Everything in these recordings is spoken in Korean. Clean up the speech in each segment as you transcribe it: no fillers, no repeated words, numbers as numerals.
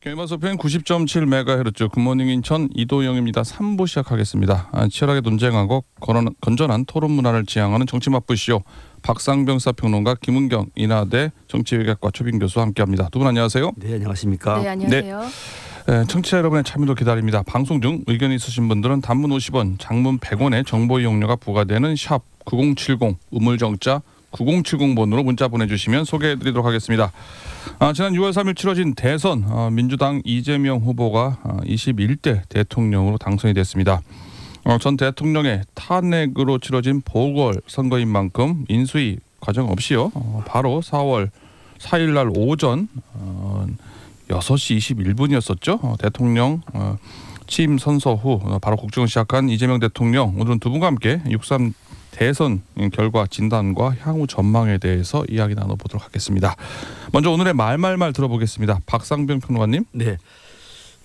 개마소편 90.7MHz 굿모닝 인천 이도영입니다. 3부 시작하겠습니다. 치열하게 논쟁하고 건전한 토론 문화를 지향하는 정치맛부시오. 박상병 사평론가 김은경 인하대 정치외교학과 초빙 교수와 함께합니다. 두 분 안녕하세요. 네, 안녕하십니까. 네, 안녕하세요. 네, 청취자 여러분의 참여도 기다립니다. 방송 중 의견이 있으신 분들은 단문 50원, 장문 100원의 정보 이용료가 부과되는 샵 9070 우물정자 9070번으로 문자 보내주시면 소개해드리도록 하겠습니다. 지난 6월 3일 치러진 대선 민주당 이재명 후보가 21대 대통령으로 당선이 됐습니다. 전 대통령의 탄핵으로 치러진 보궐선거인 만큼 인수위 과정 없이요. 바로 4월 4일 날 오전 6시 21분이었었죠. 대통령 취임 선서 후 바로 국정을 시작한 이재명 대통령, 오늘은 두 분과 함께 6.3 대선 결과 진단과 향후 전망에 대해서 이야기 나눠보도록 하겠습니다. 먼저 오늘의 말말말 들어보겠습니다. 박상병 평론가님. 네,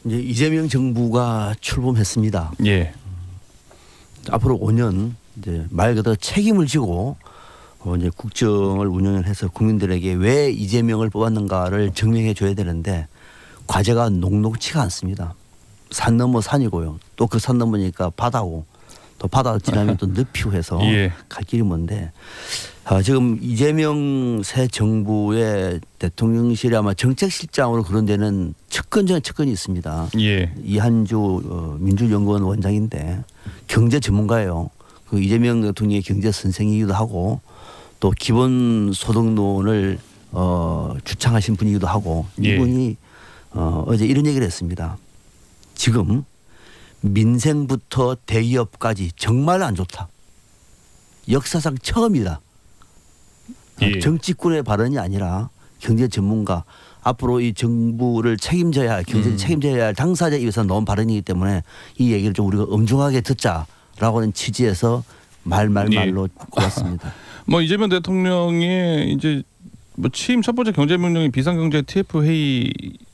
이제 이재명 정부가 출범했습니다. 예. 앞으로 5년 이제 말 그대로 책임을 지고 이제 국정을 운영을 해서 국민들에게 왜 이재명을 뽑았는가를 증명해 줘야 되는데 과제가 녹록치가 않습니다. 산 넘어 산이고요. 또 그 산 넘으니까 바다고. 또 바다 지나면 또 늪이고 해서 예. 갈 길이 먼데 지금 이재명 새 정부의 대통령실에 아마 정책실장으로 거론되는 측근이 있습니다. 예. 이한주 민주연구원 원장인데 경제 전문가예요. 그 이재명 대통령의 경제 선생이기도 하고 또 기본소득론을 주창하신 분이기도 하고 이분이 어제 이런 얘기를 했습니다. 지금 민생부터 대기업까지 정말 안 좋다. 역사상 처음이다. 예. 정치꾼의 발언이 아니라 경제 전문가, 앞으로 이 정부를 책임져야 할, 경제를 책임져야 할 당사자 입에서 나온 발언이기 때문에 이 얘기를 좀 우리가 엄중하게 듣자라고 하는 취지에서 말로 골랐습니다. 뭐 이재명 대통령의 이제 뭐 취임 첫 번째 경제 명령이 비상경제 TF 회의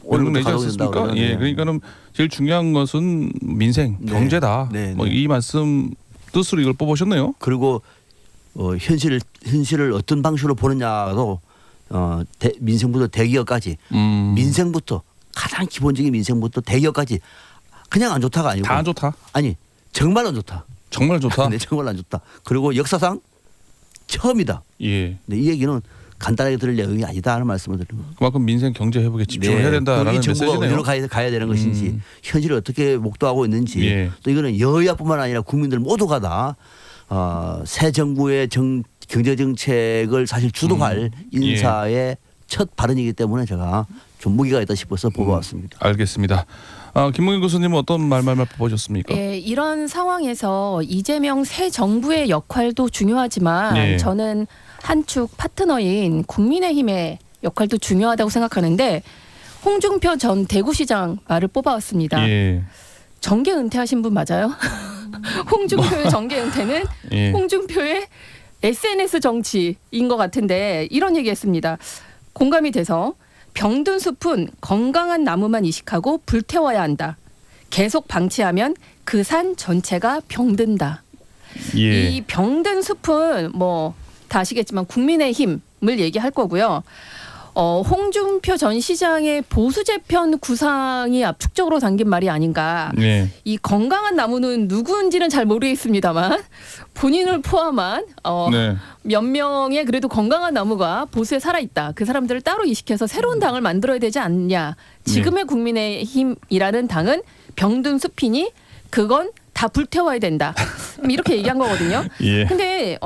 명령 내지 않습니까? 예, 그러니까는 제일 중요한 것은 민생, 경제다. 네, 뭐 이 말씀 뜻으로 이걸 뽑으셨네요. 그리고 현실을 어떤 방식으로 보느냐도 민생부터 대기업까지 민생부터 가장 기본적인 민생부터 대기업까지 그냥 안 좋다가 아니고 다 안 좋다. 아니 정말 안 좋다. 정말 좋다. 네, 정말 안 좋다. 그리고 역사상 처음이다. 예. 네, 이 얘기는 간단하게 들을 내용이 아니다 하는 말씀을 드립니다. 그만큼 민생 경제 회복에 집중을 해야 된다라는 이 정부가 메시지네요. 어디로 가야 되는 것인지 현실을 어떻게 목도하고 있는지 또 이거는 여야뿐만 아니라 국민들 모두가 다 새 정부의 경제 정책을 사실 주도할 인사의 첫 발언이기 때문에 제가 좀 무게가 있다 싶어서 뽑아왔습니다. 알겠습니다. 김문경 교수님은 어떤 말말말 뽑으셨습니까? 예, 이런 상황에서 이재명 새 정부의 역할도 중요하지만 예. 저는 한축 파트너인 국민의힘의 역할도 중요하다고 생각하는데 홍준표 전 대구시장 말을 뽑아왔습니다. 예. 정계 은퇴하신 분 맞아요? 홍준표의 정계 은퇴는 예. 홍준표의 SNS 정치인 것 같은데 이런 얘기했습니다. 공감이 돼서 병든 숲은 건강한 나무만 이식하고 불태워야 한다. 계속 방치하면 그 산 전체가 병든다. 예. 이 병든 숲은 뭐 다 아시겠지만 국민의힘을 얘기할 거고요. 홍준표 전 시장의 보수 재편 구상이 압축적으로 담긴 말이 아닌가. 예. 이 건강한 나무는 누구인지는 잘 모르겠습니다만 본인을 포함한 네. 몇 명의 그래도 건강한 나무가 보수에 살아있다. 그 사람들을 따로 이식해서 새로운 당을 만들어야 되지 않냐. 지금의 국민의힘이라는 당은 병든 숲이니 그건 다 불태워야 된다. 이렇게 얘기한 거거든요. 예. 근데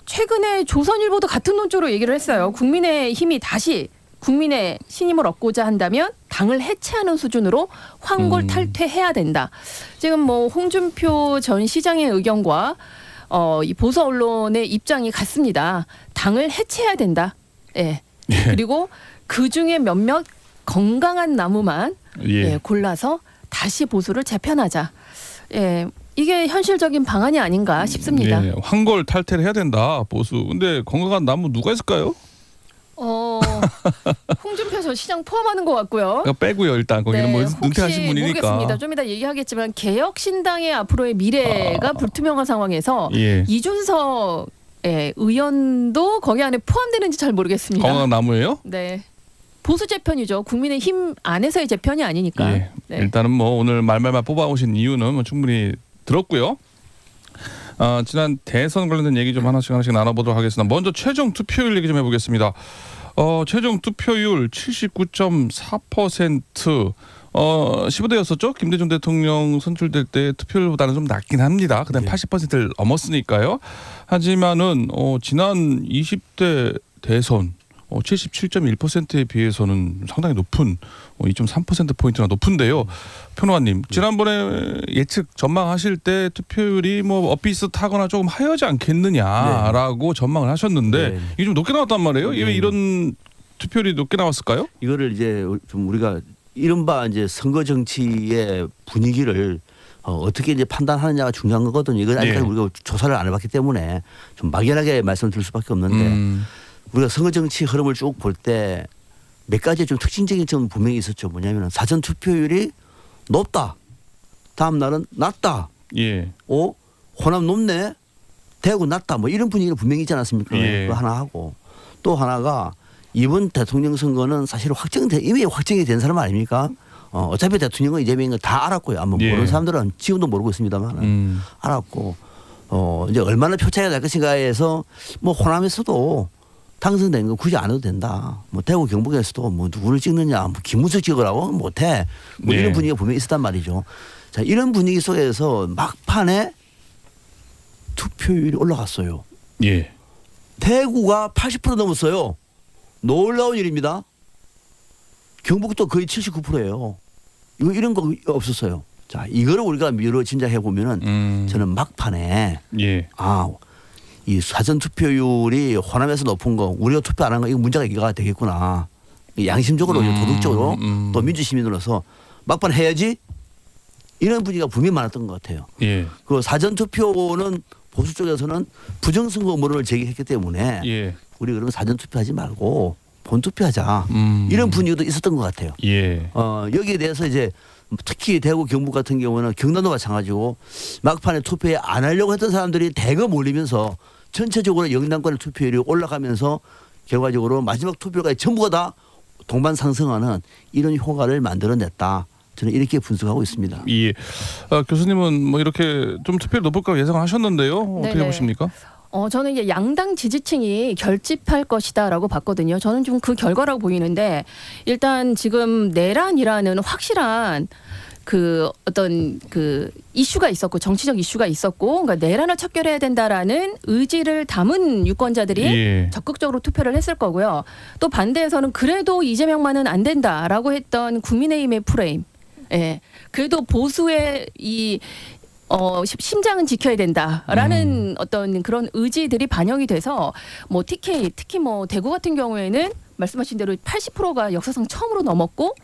최근에 조선일보도 같은 논조로 얘기를 했어요. 국민의힘이 다시 국민의 신임을 얻고자 한다면 당을 해체하는 수준으로 황골 탈퇴해야 된다. 지금 뭐 홍준표 전 시장의 의견과 이 보수 언론의 입장이 같습니다. 당을 해체해야 된다. 예. 그리고 그 중에 몇몇 건강한 나무만 골라서 다시 보수를 재편하자. 예. 이게 현실적인 방안이 아닌가 싶습니다. 예. 황골 탈퇴를 해야 된다. 보수. 근데 건강한 나무 누가 있을까요? 홍준표 전 시장 포함하는 것 같고요. 그러니까 빼고요. 일단 거기는 뭐 은퇴하신 분이니까. 모르겠습니다. 좀 이따 얘기하겠지만 개혁신당의 앞으로의 미래가 불투명한 상황에서 이준석 의원도 거기 안에 포함되는지 잘 모르겠습니다. 건강한 나무예요? 네. 보수 재편이죠. 국민의힘 안에서의 재편이 아니니까. 예. 네. 일단은 뭐 오늘 말말만 뽑아오신 이유는 뭐 충분히 들었고요. 지난 대선 관련된 얘기 좀 하나씩 나눠보도록 하겠습니다. 먼저 최종 투표율 얘기 좀 해보겠습니다. 최종 투표율 79.4%. 15대였었죠. 김대중 대통령 선출될 때 투표율보다는 좀 낮긴 합니다. 그다음 80%를 넘었으니까요. 하지만은 지난 20대 대선 77.1%에 비해서는 상당히 높은 2.3%포인트나 높은데요. 평론가님, 지난번에 예측 전망하실 때 투표율이 뭐 비슷하거나 조금 하여지 않겠느냐라고 전망을 하셨는데 이게 좀 높게 나왔단 말이에요. 왜 이런 투표율이 높게 나왔을까요? 이거를 이제 좀 우리가 이른바 이제 선거 정치의 분위기를 어떻게 이제 판단하느냐가 중요한 거거든요. 이건 아직까지 우리가 조사를 안 해봤기 때문에 좀 막연하게 말씀드릴 수밖에 없는데 우리가 선거 정치 흐름을 쭉 볼 때 몇 가지 좀 특징적인 점은 분명히 있었죠. 뭐냐면 사전 투표율이 높다. 다음 날은 낮다. 예. 호남 높네. 대구 낮다. 뭐 이런 분위기가 분명히 있지 않았습니까? 예. 그거 하나 하고 또 하나가 이번 대통령 선거는 사실 이미 확정이 된 사람 아닙니까? 어차피 대통령은 이재명인 걸 다 알았고요. 아마 모르는 사람들은 지금도 모르고 있습니다만 알았고 이제 얼마나 표 차이가 날 것인가에 해서 뭐 호남에서도 당선된 거 굳이 안 해도 된다. 뭐 대구 경북에서도 뭐 누구를 찍느냐, 뭐 김문수 찍으라고 못해. 뭐 이런 분위기가 분명히 있었단 말이죠. 자, 이런 분위기 속에서 막판에 투표율이 올라갔어요. 예. 대구가 80% 넘었어요. 놀라운 일입니다. 경북도 거의 79%예요. 이런 거 없었어요. 자, 이거를 우리가 미뤄 진작해 보면은 저는 막판에 이 사전 투표율이 호남에서 높은 거 우리가 투표 안 한 거 이거 문제가 되겠구나. 양심적으로 도덕적으로 또 민주시민으로서 막판 해야지 이런 분위기가 분명히 많았던 것 같아요. 예. 그 사전 투표는 보수 쪽에서는 부정선거 의무를 제기했기 때문에 우리 그러면 사전 투표하지 말고 본 투표하자 이런 분위기도 있었던 것 같아요. 예. 여기에 대해서 이제 특히 대구 경북 같은 경우는 경남도 마찬가지고 막판에 투표에 안 하려고 했던 사람들이 대거 몰리면서 전체적으로 영남권의 투표율이 올라가면서 결과적으로 마지막 투표가 전부가 다 동반 상승하는 이런 효과를 만들어냈다. 저는 이렇게 분석하고 있습니다. 예. 교수님은 뭐 이렇게 좀 투표율 높을 거라고 예상하셨는데요. 어떻게 네네. 보십니까? 저는 이제 양당 지지층이 결집할 것이다라고 봤거든요. 저는 좀 그 결과라고 보이는데 일단 지금 내란이라는 확실한 그 어떤 그 이슈가 있었고 정치적 이슈가 있었고 그러니까 내란을 척결해야 된다라는 의지를 담은 유권자들이 적극적으로 투표를 했을 거고요. 또 반대에서는 그래도 이재명만은 안 된다라고 했던 국민의힘의 프레임. 예. 그래도 보수의 이 심장은 지켜야 된다라는 어떤 그런 의지들이 반영이 돼서 뭐 특히 뭐 대구 같은 경우에는 말씀하신 대로 80%가 역사상 처음으로 넘었고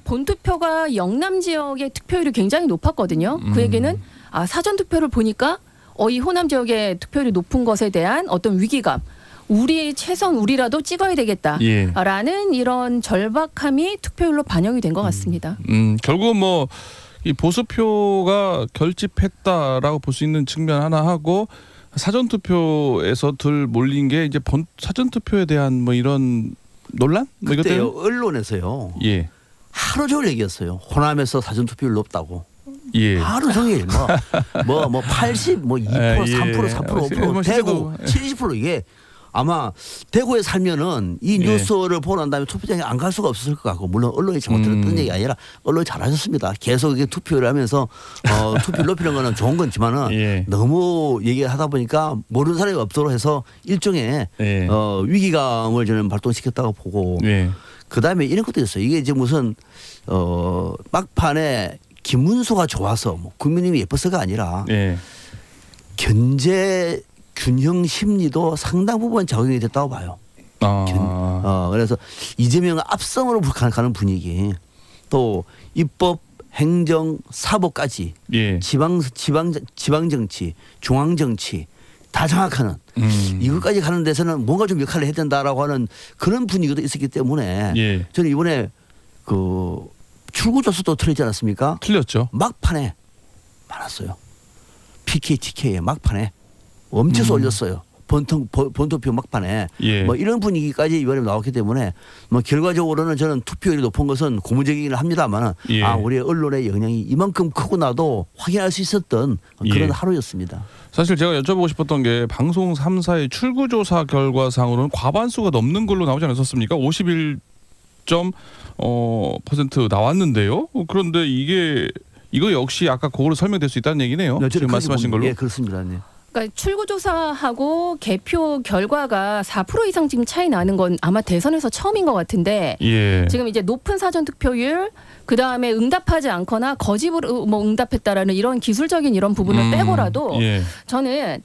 본투표가 영남 지역의 득표율이 굉장히 높았거든요. 그 얘기는 사전 투표를 보니까 이 호남 지역의 득표율이 높은 것에 대한 어떤 위기감 최소한 우리라도 찍어야 되겠다라는 이런 절박함이 투표율로 반영이 된 것 같습니다. 결국은 뭐 이 보수표가 결집했다라고 볼 수 있는 측면 하나 하고 사전 투표에서 덜 몰린 게 이제 사전 투표에 대한 뭐 이런 논란? 뭐 그때요 언론에서요. 하루 종일 얘기했어요. 호남에서 사전 투표율 높다고. 하루 종일 뭐 80, 뭐 2%, 3%, 4%, 5%, 대구 70% 이게 아마 대구에 살면은 이 뉴스를 보고 난 다음에 투표장에 안 갈 수가 없었을 것 같고 물론 언론이 잘못했던 얘기가 아니라 언론이 잘하셨습니다. 계속 이게 투표를 하면서 투표를 높이는 거는 좋은 건지만은 너무 얘기하다 보니까 모르는 사람이 없도록 해서 일종의 위기감을 저는 발동시켰다고 보고 그다음에 이런 것도 있어요. 이게 이제 무슨 막판에 김문수가 좋아서 뭐 국민님이 예뻐서가 아니라 견제 균형 심리도 상당 부분 작용이 됐다고 봐요. 그래서 이재명 압승으로 가는 분위기 또 입법, 행정, 사법까지 지방 정치, 중앙 정치 다 장악하는 이것까지 가는 데서는 뭔가 좀 역할을 해야 된다라고 하는 그런 분위기도 있었기 때문에 저는 이번에 그 출구조사도 틀리지 않았습니까? 틀렸죠. 막판에 많았어요. PK, TK에 막판에. 엄청 올렸어요. 본투표 막판에 예. 뭐 이런 분위기까지 이번에 나왔기 때문에 뭐 결과적으로는 저는 투표율이 높은 것은 고무적이긴 합니다만 예. 우리의 언론의 영향이 이만큼 크고 나도 확인할 수 있었던 그런 예. 하루였습니다. 사실 제가 여쭤보고 싶었던 게 방송 3사의 출구조사 결과상으로는 과반수가 넘는 걸로 나오지 않았었습니까? 51% 나왔는데요. 그런데 이거 역시 아까 그거로 설명될 수 있다는 얘기네요. 네, 지금 저는 말씀하신 그렇게 걸로. 예, 그렇습니다. 네. 그러니까 출구조사하고 개표 결과가 4% 이상 지금 차이 나는 건 아마 대선에서 처음인 것 같은데 예. 지금 이제 높은 사전 득표율 그 다음에 응답하지 않거나 거짓으로 뭐 응답했다라는 이런 기술적인 이런 부분을 빼고라도 예. 저는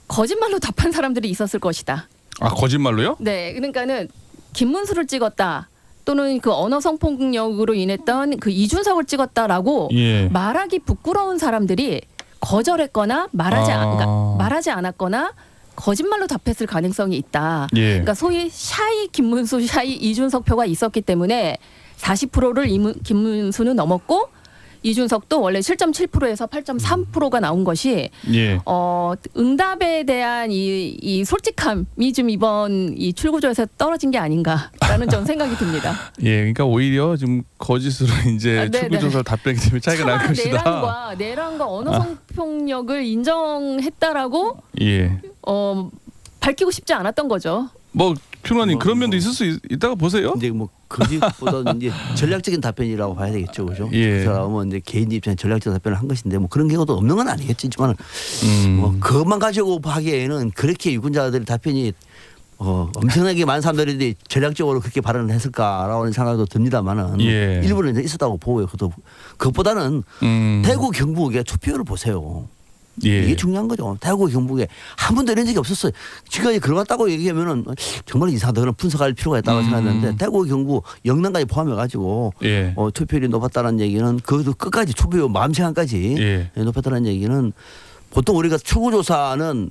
거짓말로 답한 사람들이 있었을 것이다. 아 거짓말로요? 네, 그러니까는 김문수를 찍었다. 또는 그 언어 성폭력으로 인했던 그 이준석을 찍었다라고 예. 말하기 부끄러운 사람들이 거절했거나 그러니까 말하지 않았거나 거짓말로 답했을 가능성이 있다. 예. 그러니까 소위 샤이 김문수, 샤이 이준석 표가 있었기 때문에 40%를 김문수는 넘었고 이준석도 원래 7.7%에서 8.3%가 나온 것이 예. 응답에 대한 이 솔직함이 좀 이번 이 출구조에서 떨어진 게 아닌가라는 전 생각이 듭니다. 예. 그러니까 오히려 지금 거짓으로 이제 네네. 출구조사를 답변하기 때문에 차이가 날 것이다. 내란과 언어 성폭력을 인정했다라고 예. 밝히고 싶지 않았던 거죠. 뭐 큐너님 뭐, 그런 면도 있을 수 있다고 보세요? 이제 뭐 거짓보다는 이제 전략적인 답변이라고 봐야 되겠죠, 그죠? 예. 그 사람은 이제 개인 입장에 전략적인 답변을 한 것인데 뭐 그런 경우도 없는 건 아니겠지만 뭐 그것만 가지고 하기에는 그렇게 유권자들의 답변이 엄청나게 많은 사람들이 전략적으로 그렇게 발언을 했을까라는 생각도 듭니다만은 예. 일부는 이제 있었다고 보고요. 그것보다는 대구 경북의 투표율을 보세요. 예. 이게 중요한 거죠. 대구 경북에 한 번도 이런 적이 없었어요. 지금까지 그러갔다고 얘기하면은 정말 이상하다. 그런 분석할 필요가 있다고 생각하는데 대구 경북 영남까지 포함해가지고 예. 투표율이 높았다는 얘기는 그것도 끝까지 투표 마음 시간까지 예. 높았다는 얘기는 보통 우리가 출구조사는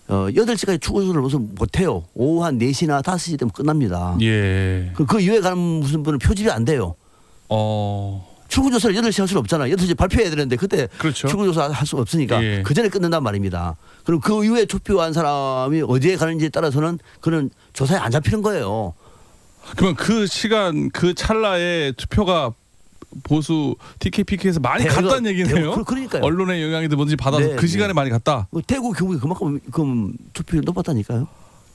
8시까지 출구조사를 무슨 못해요. 오후 한 4시나 5시 되면 끝납니다. 예. 그 이후에 가는 무슨 분은 표집이 안 돼요. 출구조사를 8시 할 수는 없잖아요. 8시 발표해야 되는데 그때 그렇죠. 출구조사 할 수 없으니까 예. 그 전에 끝낸단 말입니다. 그럼 그 이후에 투표한 사람이 어디에 가는지에 따라서는 그런 조사에 안 잡히는 거예요. 그러면 그 시간 그 찰나에 투표가 보수 TK, PK에서 많이 대거, 갔다는 얘기네요. 그러니까요. 언론의 영향이든 뭔지 받아서 네, 그 시간에 네. 많이 갔다. 대구 경북이 그만큼 투표율이 높았다니까요.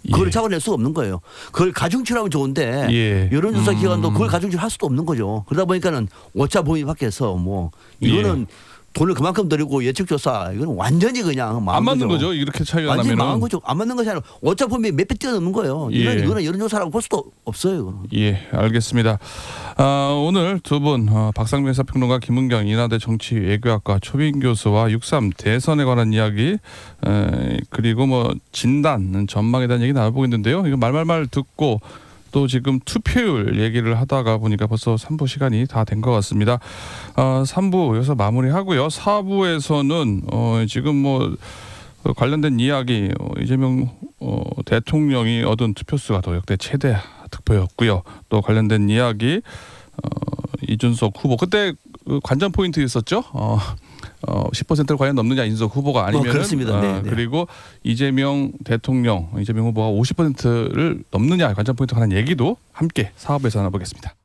그걸 예. 잡아낼 수가 없는 거예요. 그걸 가중치하면 좋은데 예. 여론조사 기관도 그걸 가중치할 수도 없는 거죠. 그러다 보니까는 오차 범위 밖에서 뭐 이거는 돈을 그만큼 들이고 예측조사 이거는 완전히 그냥 안 맞는 거죠. 이렇게 차이가 완전히 나면은. 망한 거죠. 안 맞는 것이 아니라 오차 범위 몇 배 뛰어넘는 거예요. 예. 이거는 여론조사라고 볼 수도 없어요. 예, 알겠습니다. 오늘 두 분 박상민 사평론가 김은경 인하대 정치외교학과 초빙 교수와 6.3 대선에 관한 이야기 그리고 뭐 진단 전망에 대한 얘기 나눠보고 있는데요. 이거 말말말 듣고 또 지금 투표율 얘기를 하다가 보니까 벌써 3부 시간이 다 된 것 같습니다. 3부 여기서 마무리하고요. 4부에서는 지금 뭐 관련된 이야기 이재명 대통령이 얻은 투표수가 또 역대 최대 득표였고요. 또 관련된 이야기 이준석 후보 그때 그 관전 포인트 있었죠. 10%를 과연 넘느냐 이준석 후보가 아니면 그렇습니다. 네, 네. 그리고 이재명 후보가 50%를 넘느냐 관전 포인트 관한 얘기도 함께 사업에서 나눠보겠습니다.